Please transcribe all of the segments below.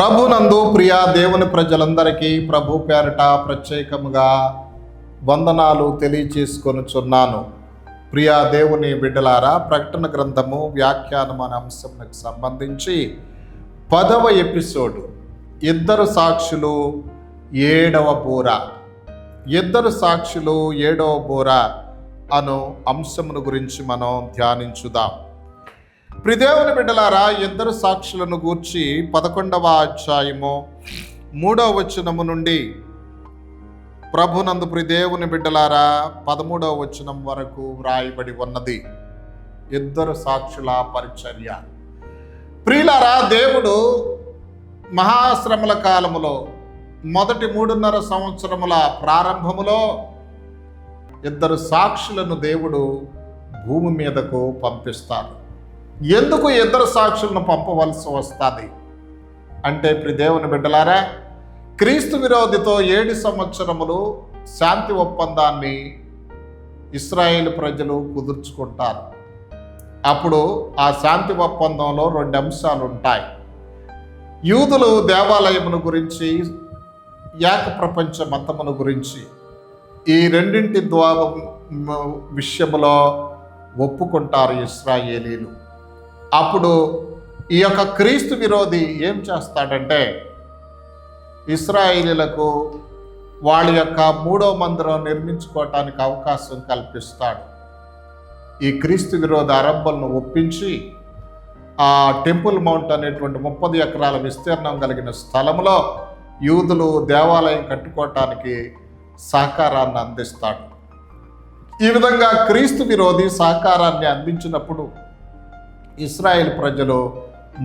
ప్రభునందు ప్రియా దేవుని ప్రజలందరికీ ప్రభు పేరట ప్రత్యేకముగా వందనాలు తెలియచేసుకొనుచున్నాను. ప్రియా దేవుని బిడ్డలారా, ప్రకటన గ్రంథము వ్యాఖ్యానం అనే అంశంకు సంబంధించి 10వ ఎపిసోడు ఇద్దరు సాక్షులు 7వ బూర. ఇద్దరు సాక్షులు 7వ బూర అను అంశమును గురించి మనం ధ్యానించుదాం. ప్రియదేవుని బిడ్డలారా, ఇద్దరు సాక్షులను గూర్చి 11వ అధ్యాయము 3వ వచనము నుండి ప్రభునందు ప్రియదేవుని బిడ్డలారా 13వ వచనం వరకు వ్రాయబడి ఉన్నది. ఇద్దరు సాక్షుల పరిచర్య. ప్రియులారా, దేవుడు మహాశ్రమల కాలములో మొదటి 3.5 సంవత్సరముల ప్రారంభములో ఇద్దరు సాక్షులను దేవుడు భూమి మీదకు పంపిస్తారు. ఎందుకు ఇద్దరు సాక్షులను పంపవలసి వస్తుంది అంటే, ప్రియదేవుని బిడ్డలారా, క్రీస్తు విరోధితో 7 సంవత్సరములు శాంతి ఒప్పందాన్ని ఇశ్రాయేలు ప్రజలు కుదుర్చుకుంటారు. అప్పుడు ఆ శాంతి ఒప్పందంలో 2 అంశాలు ఉంటాయి. యూదులు దేవాలయమును గురించి, ఏక ప్రపంచ మతమును గురించి, ఈ రెండింటి ద్వారా విషయములో ఒప్పుకుంటారు ఇశ్రాయేలీలు. అప్పుడు ఈ యొక్క క్రీస్తు విరోధి ఏం చేస్తాడంటే, ఇశ్రాయేలీలకు వాళ్ళ యొక్క 3వ మందిరం నిర్మించుకోవటానికి అవకాశం కల్పిస్తాడు. ఈ క్రీస్తు విరోధి అరబ్బలను ఒప్పించి ఆ టెంపుల్ మౌంట్ అనేటువంటి 30 ఎకరాల విస్తీర్ణం కలిగిన స్థలంలో యూదులు దేవాలయం కట్టుకోవటానికి సహకారాన్ని అందిస్తాడు. ఈ విధంగా క్రీస్తు విరోధి సహకారాన్ని అందించినప్పుడు ఇశ్రాయేల్ ప్రజలు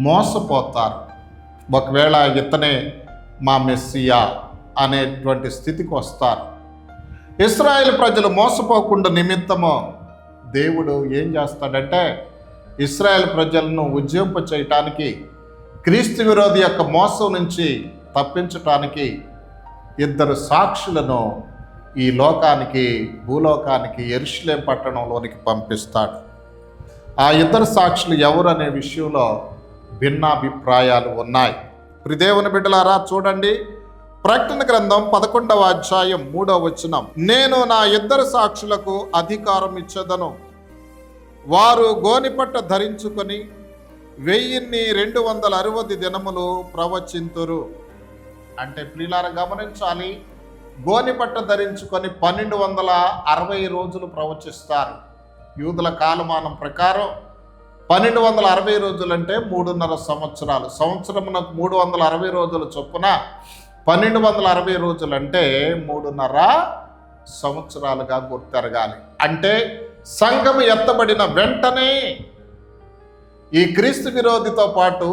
మోసపోతారు. ఒకవేళ ఇతనే మా మెస్సియా అనేటువంటి స్థితికి వస్తారు. ఇశ్రాయేల్ ప్రజలు మోసపోకుండా నిమిత్తము దేవుడు ఏం చేస్తాడంటే, ఇశ్రాయేల్ ప్రజలను ఉజ్జింప చేయటానికి, క్రీస్తు విరోధి యొక్క మోసం నుంచి తప్పించటానికి ఇద్దరు సాక్షులను ఈ లోకానికి, భూలోకానికి, యెరూషలేము పట్టణంలోనికి పంపిస్తాడు. ఆ ఇద్దరు సాక్షులు ఎవరు అనే విషయంలో భిన్నాభిప్రాయాలు ఉన్నాయి. ప్రియదేవుని బిడ్డలారా, చూడండి, ప్రకటన గ్రంథం 11వ అధ్యాయం 3వ వచనం. నేను నా ఇద్దరు సాక్షులకు అధికారం ఇచ్చేదను, వారు గోనిపట్ట ధరించుకొని 1260 దినములు ప్రవచింతురు. అంటే ప్రియులారా గమనించాలి, గోనిపట్ట ధరించుకొని 1260 రోజులు ప్రవచిస్తారు. యూదుల కాలమానం ప్రకారం 1260 రోజులు అంటే 3.5 సంవత్సరాలు. సంవత్సరమునకు 360 రోజుల చొప్పున 1260 రోజులు అంటే 3.5 సంవత్సరాలుగా గుర్తెరగాలి. అంటే సంఘం ఎత్తబడిన వెంటనే ఈ క్రీస్తు విరోధితో పాటు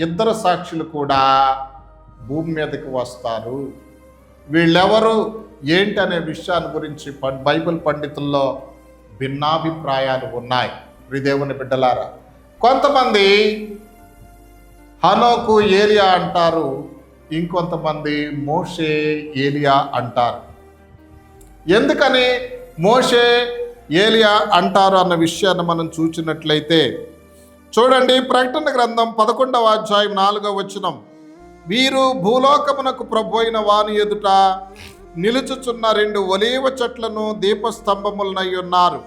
ఇద్దరు సాక్షులు కూడా భూమి మీదకి వస్తారు. వీళ్ళెవరు ఏంటి అనే విషయాన్ని గురించి బైబిల్ పండితుల్లో భిన్నాభిప్రాయాలు ఉన్నాయి. ప్రియదేవుని బిడ్డలారా, కొంతమంది హనోకు ఏలియా అంటారు, ఇంకొంతమంది మోషే ఏలియా అంటారు. ఎందుకని మోషే ఏలియా అంటారు అన్న విషయాన్ని మనం చూసినట్లయితే చూడండి, ప్రకటన గ్రంథం 11వ అధ్యాయం 4వ వచనం. వీరు భూలోకమునకు ప్రభు అయిన వాని ఎదుట నిలుచుచున్న 2 ఒలీవ చెట్లను దీపస్తంభములనై ఉన్నారు.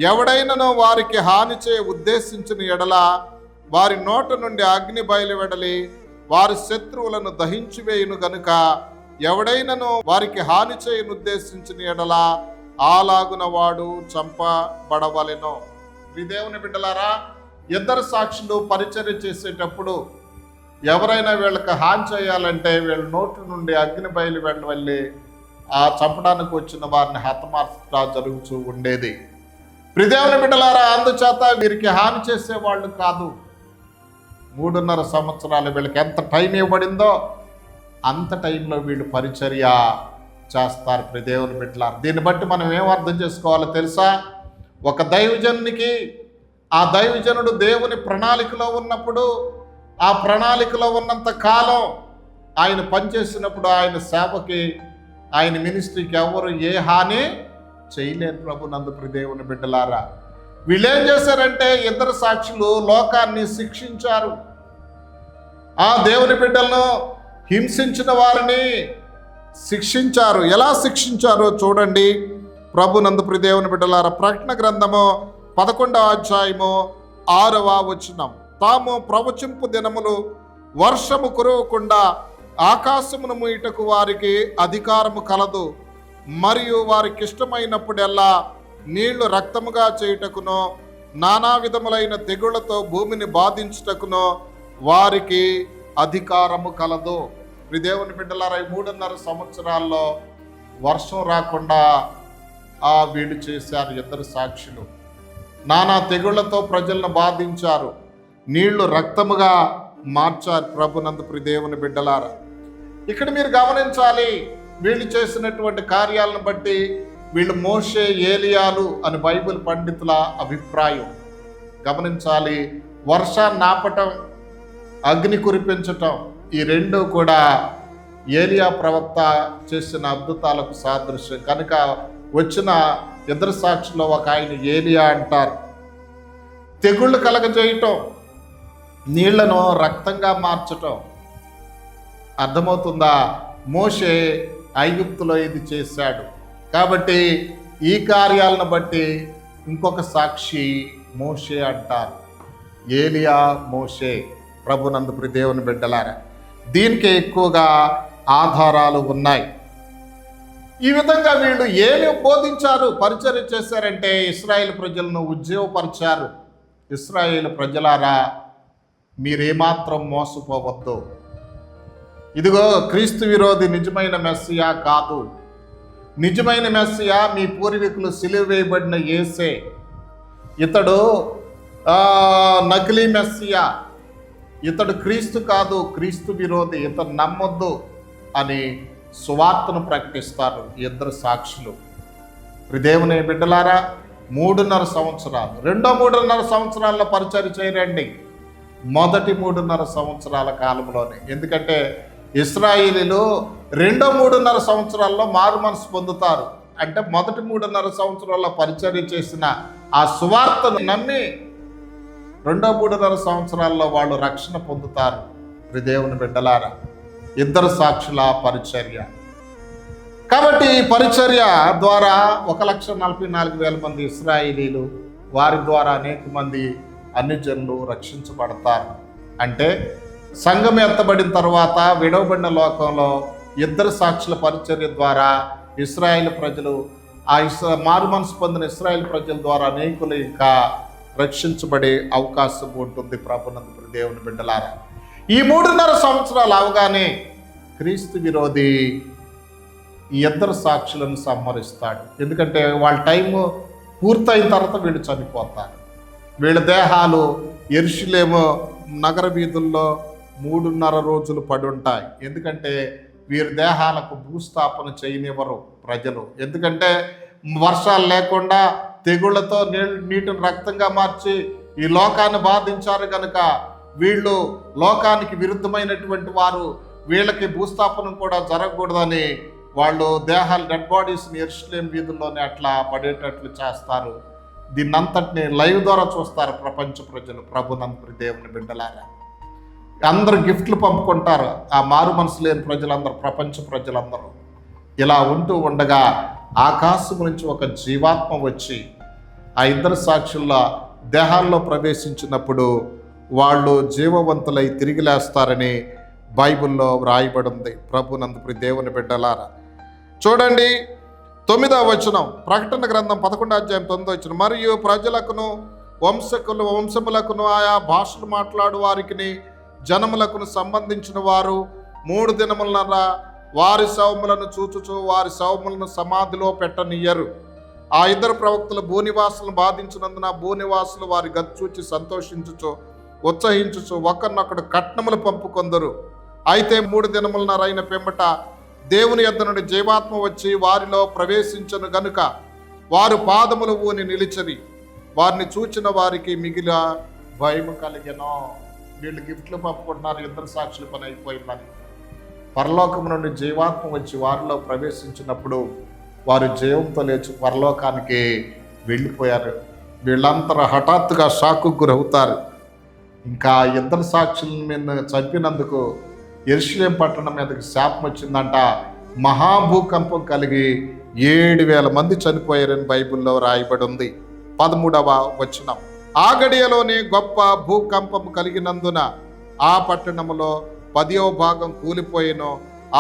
ఎవడైనను వారికి హాని చేయ ఉద్దేశించిన ఎడల వారి నోట నుండి అగ్ని బయలువెడలి వారి శత్రువులను దహించివేయును గనుక ఎవడైనను వారికి హాని చేయను ఉద్దేశించిన ఎడల అలాగున వాడు చంపబడవలెను. దేవుని బిడ్డలారా, ఇద్దరు సాక్షులు పరిచర్య చేసేటప్పుడు ఎవరైనా వీళ్ళకి హాని చేయాలంటే వీళ్ళ నోటి నుండి అగ్ని బయలు వెళ్ళి ఆ చంపడానికి వచ్చిన వారిని హతమార్చడం జరుగుతూ ఉండేది. ప్రియదేవుని బిడ్డలారా, అందుచేత వీరికి హాని చేసేవాళ్ళు కాదు. 3.5 సంవత్సరాలు వీళ్ళకి ఎంత టైం ఇవ్వబడిందో అంత టైంలో వీళ్ళు పరిచర్య చేస్తారు. ప్రియదేవుని బిడ్డలారా, దీన్ని బట్టి మనం ఏం అర్థం చేసుకోవాలో తెలుసా? ఒక దైవజనునికి ఆ దైవజనుడు దేవుని ప్రణాళికలో ఉన్నప్పుడు, ఆ ప్రణాళికలో ఉన్నంత కాలం ఆయన పనిచేసినప్పుడు ఆయన సేవకి, ఆయన మినిస్ట్రీకి ఎవరు ఏ హాని చేయలేరు. ప్రభునందు ప్రియదేవుని బిడ్డలారా, వీళ్ళు ఏం చేశారంటే ఇద్దరు సాక్షులు లోకాన్ని శిక్షించారు. ఆ దేవుని బిడ్డలను హింసించిన వారిని శిక్షించారు. ఎలా శిక్షించారో చూడండి. ప్రభునందు ప్రియ దేవుని బిడ్డలారా, ప్రకటన గ్రంథము 11వ అధ్యాయము 6వ వచనం. తాము ప్రవచింపు దినములు వర్షము కురవకుండా ఆకాశమును మూయుటకు వారికి అధికారము కలదు, మరియు వారికి ఇష్టమైనప్పుడెల్లా నీళ్లు రక్తముగా చేయుటకునో నానా విధములైన తెగుళ్లతో భూమిని బాధించుటకునో వారికి అధికారము కలదు. దేవుని బిడ్డలారా, 3.5 సంవత్సరాల్లో వర్షం రాకుండా వీళ్ళు చేశారు. 2 సాక్షులు నానా తెగుళ్లతో ప్రజలను బాధించారు, నీళ్లు రక్తముగా మార్చారు. ప్రభునందు ప్రియ దేవుని బిడ్డలారా, ఇక్కడ మీరు గమనించాలి, వీళ్ళు చేసినటువంటి కార్యాలను బట్టి వీళ్ళు మోషే ఏలియాలు అని బైబిల్ పండితుల అభిప్రాయం. గమనించాలి, వర్షాన్ని ఆపటం, అగ్ని కురిపించటం, ఈ రెండు కూడా ఏలియా ప్రవక్త చేసిన అద్భుతాలకు సాదృశ్యం. కనుక వచ్చిన 2 సాక్షుల్లో ఒక ఆయన ఏలియా అంటారు. తెగుళ్ళు కలగజేయటం, నీళ్లను రక్తంగా మార్చటం. అర్థమవుతుందా? మోషే ఐగుప్తులో ఇది చేశాడు. కాబట్టి ఈ కార్యాలను బట్టి ఇంకొక సాక్షి మోషే అంటారు. ఏలియా, మోషే. ప్రభునందు ప్రియ దేవుని బిడ్డలారా, దీనికి ఎక్కువగా ఆధారాలు ఉన్నాయి. ఈ విధంగా వీళ్ళు ఏమి బోధించారు, పరిచర్య చేశారంటే ఇశ్రాయేలు ప్రజలను ఉజ్జీవపరిచారు. ఇశ్రాయేలు ప్రజలారా, మీరేమాత్రం మోసపోవద్దు. ఇదిగో క్రీస్తు విరోధి నిజమైన మెస్సియా కాదు. నిజమైన మెస్సియా మీ పూర్వీకులు సిలువ వేయబడిన యేసే. ఇతడు నకిలీ మెస్సియా, ఇతడు క్రీస్తు కాదు, క్రీస్తు విరోధి, ఇతడు నమ్మొద్దు అని సువార్తను ప్రకటిస్తారు 2 సాక్షులు. దేవుని బిడ్డలారా, 3.5 సంవత్సరాలు, రెండో 3.5 సంవత్సరాల్లో పరిచర్య చేయరండి. మొదటి 3.5 సంవత్సరాల కాలంలోనే. ఎందుకంటే ఇశ్రాయేలీలు రెండో 3.5 సంవత్సరాల్లో మారు మనసు పొందుతారు. అంటే మొదటి 3.5 సంవత్సరాల్లో పరిచర్య చేసిన ఆ సువార్తను నమ్మి రెండో 3.5 సంవత్సరాల్లో వాళ్ళు రక్షణ పొందుతారు. దేవుని బిడ్డలారా, 2 సాక్షుల పరిచర్య. కాబట్టి ఈ పరిచర్య ద్వారా 1,44,000 మంది ఇశ్రాయేలీలు, వారి ద్వారా అనేక మంది అన్ని జనులు రక్షించబడతారు. అంటే సంఘం ఎత్తబడిన తర్వాత విడవబడిన లోకంలో 2 సాక్షుల పరిచర్య ద్వారా ఇశ్రాయేలు ప్రజలు, మారు మనసు పొందిన ఇశ్రాయేలు ప్రజల ద్వారా అనేకులు ఇంకా రక్షించబడే అవకాశం ఉంటుంది. ప్రభునందు దేవుని బిడ్డలారా, ఈ 3.5 సంవత్సరాలు అవగానే క్రీస్తు విరోధి ఈ 2 సాక్షులను సంహరిస్తాడు. ఎందుకంటే వాళ్ళ టైము పూర్తయిన తర్వాత వీళ్ళు చనిపోతారు. వీళ్ళ దేహాలు యెరూషలేము నగర వీధుల్లో 3.5 రోజులు పడి ఉంటాయి. ఎందుకంటే వీరి దేహాలకు భూస్థాపన చేయనివ్వరు ప్రజలు. ఎందుకంటే వర్షాలు లేకుండా తెగుళ్లతో నీటిని రక్తంగా మార్చి ఈ లోకాన్ని బాధించారు కనుక వీళ్ళు లోకానికి విరుద్ధమైనటువంటి వారు, వీళ్ళకి భూస్థాపనం కూడా జరగకూడదని వాళ్ళు దేహాలు, డెడ్ బాడీస్ని యెరూషలేము వీధుల్లోనే అట్లా పడేటట్లు చేస్తారు. దీన్నంతటిని లైవ్ ద్వారా చూస్తారు ప్రపంచ ప్రజలు. ప్రభునందు దేవుని బిడ్డలారా, అందరు గిఫ్ట్లు పంపుకుంటారు. ఆ మారు మనసు లేని ప్రజలందరూ, ప్రపంచ ప్రజలందరూ. ఇలా ఉంటూ ఉండగా ఆకాశం నుంచి ఒక జీవాత్మ వచ్చి ఆ 2 సాక్షుల దేహాల్లో ప్రవేశించినప్పుడు వాళ్ళు జీవవంతులై తిరిగి లేస్తారని బైబిల్లో వ్రాయబడి ఉంది. ప్రభునందు ప్రియ దేవుని బిడ్డలారా, చూడండి 9వ వచనం, ప్రకటన గ్రంథం 11వ అధ్యాయం 9వ వచనం. మరియు ప్రజలకును వంశములకును ఆయా భాషలు మాట్లాడు వారికి జనములకును సంబంధించిన వారు 3 దినములన వారి శవములను చూచుచు వారి శవములను సమాధిలో పెట్టనియ్యరు. ఆ 2 ప్రవక్తలు భూనివాసులను బాధించినందున భూనివాసులు వారి గతి చూచి సంతోషించుచు ఉత్సహించుచు ఒకరినొకడు కట్నములు పంపుకొందరు. అయితే 3 దినములనరైన పిమ్మట దేవుని యొద్ద నుండి జీవాత్మ వచ్చి వారిలో ప్రవేశించను గనుక వారు పాదములు ఊని నిలిచని వారిని చూచిన వారికి మిగిలిన భయము కలిగెనో. వీళ్ళు గిఫ్ట్లు పంపుకుంటున్నారు, 2 సాక్షుల పని అయిపోయిందని. పరలోకము నుండి జీవాత్మ వచ్చి వారిలో ప్రవేశించినప్పుడు వారు జీవంతో లేచి పరలోకానికి వెళ్ళిపోయారు. వీళ్ళంతా హఠాత్తుగా షాకు గురవుతారు. ఇంకా ఇద్దరు సాక్షుల మీద చంపినందుకు యెరూషలేం పట్టణం మీదకి శాపం వచ్చిందంట. మహాభూకంపం కలిగి 7,000 మంది చనిపోయారని బైబిల్లో రాయబడి ఉంది. 13వ వచనం. ఆ గడియలోనే గొప్ప భూకంపం కలిగినందున ఆ పట్టణంలో 10వ భాగం కూలిపోయినో.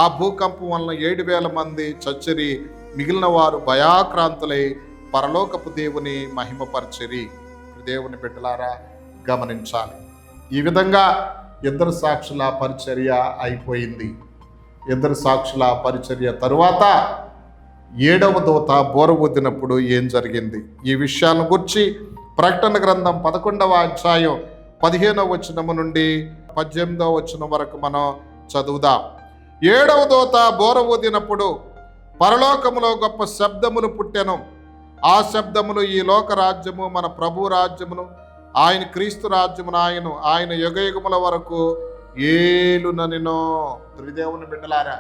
ఆ భూకంపం వలన 7,000 మంది చచ్చిరి. మిగిలిన వారు భయాక్రాంతులై పరలోకపు దేవుని మహిమపరచిరి. దేవుని బిడ్డలారా గమనించాలి. ఈ విధంగా ఇద్దరు సాక్షుల పరిచర్య అయిపోయింది. ఇద్దరు సాక్షుల పరిచర్య తరువాత 7వ దూత బోర ఊదినప్పుడు ఏం జరిగింది? ఈ విషయాలను గురించి ప్రకటన గ్రంథం 11వ అధ్యాయం 15వ వచనం నుండి 18వ వచనం వరకు మనం చదువుదాం. 7వ దూత బోర ఊదినప్పుడు పరలోకములో గొప్ప శబ్దములు పుట్టెను. ఆ శబ్దములు ఈ లోక రాజ్యము మన ప్రభు రాజ్యమును ఆయన క్రీస్తు రాజ్యమును ఆయన యుగయుగముల వరకు ఏలుననినో. త్రిదేవుని బిడ్డలారా,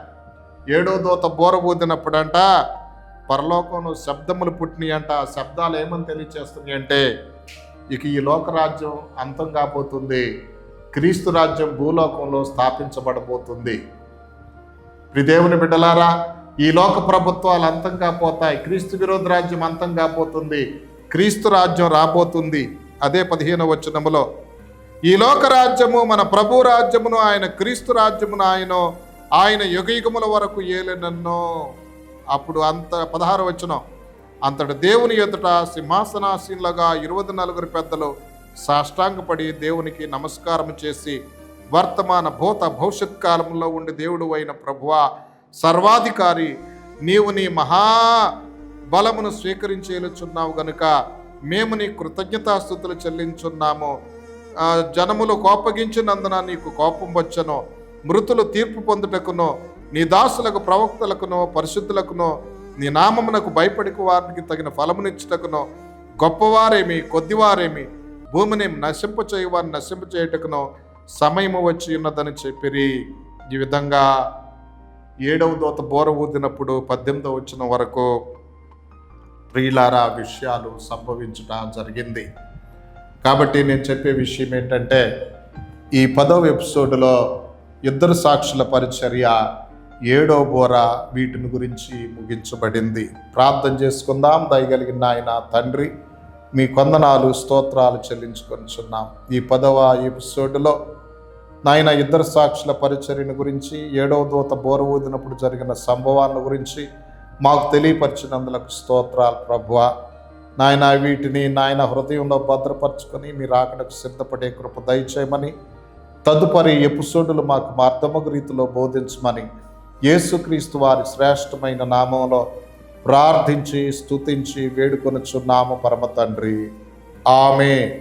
7వ దూత బోర ఊదినప్పుడంట పరలోకంలో శబ్దములు పుట్టినాయి అంట. ఆ శబ్దాలు ఏమని తెలియచేస్తున్నాయి అంటే ఇక ఈ లోకరాజ్యం అంతం కాబోతుంది, క్రీస్తు రాజ్యం భూలోకంలో స్థాపించబడబోతుంది. త్రిదేవుని బిడ్డలారా, ఈ లోక ప్రభుత్వాలు అంతం కాపోతాయి, క్రీస్తు విరోధ రాజ్యం అంతం కాబోతుంది, క్రీస్తు రాజ్యం రాబోతుంది. అదే 15వ వచనములో ఈ లోక రాజ్యము మన ప్రభు రాజ్యమును ఆయన క్రీస్తు రాజ్యమును ఆయన యుగయుగముల వరకు ఏలెనన్నో. అప్పుడు 16వ వచనం. అంతటి దేవుని ఎదుట సింహాసనాసీనులుగా 24 పెద్దలు సాష్టాంగపడి దేవునికి నమస్కారం చేసి, వర్తమాన భూత భవిష్యత్ కాలంలో ఉండి దేవుడు అయిన ప్రభువా, సర్వాధికారి, నీవు నీ మహాబలమును స్వీకరించేలుచున్నావు గనుక మేము నీ కృతజ్ఞతాస్తుతులు చెల్లించున్నాము. జనములు కోపగించినందున నీకు కోపం వచ్చను. మృతులు తీర్పు పొందుటకును నీ దాసులకు ప్రవక్తలకును పరిశుద్ధులకును నీ నామమునకు భయపడికి వారికి తగిన ఫలమునిచ్చుటకును గొప్పవారేమి కొద్దివారేమి భూమిని నశింపచేయవారిని నశింపచేయుటకును సమయము వచ్చి ఉన్నదని చెప్పిరి. ఈ విధంగా 7వ దూత బోర ఊదినప్పుడు 18వ వచనం వరకు ప్రియులారా విషయాలు సంభవించుట జరిగింది. కాబట్టి నేను చెప్పే విషయం ఏంటంటే ఈ 10వ ఎపిసోడ్లో ఇద్దరు సాక్షుల పరిచర్య, 7వ బోర, వీటిని గురించి ముగించబడింది. ప్రార్థన చేసుకుందాం. దయగలిగిన ఆయన తండ్రి, మీ కొందనాలు స్తోత్రాలు చెల్లించుకొనిచున్నాం. ఈ 10వ ఎపిసోడ్లో నాయన ఇద్దరు సాక్షుల పరిచర్యను గురించి, 7వ దూత బోర ఊదినప్పుడు జరిగిన సంభవాల గురించి మాకు తెలియపరిచినందులకు స్తోత్రాలు ప్రభువా. నాయన వీటిని నాయన హృదయంలో భద్రపరచుకొని మీరు ఆకడకు సిద్ధపడే కృప దయచేయమని, తదుపరి ఎపిసోడులు మాకు అర్థమగు రీతిలో బోధించమని యేసుక్రీస్తు వారి శ్రేష్టమైన నామంలో ప్రార్థించి స్తుతించి వేడుకొనుచున్నాము పరమ తండ్రి. ఆమేన్.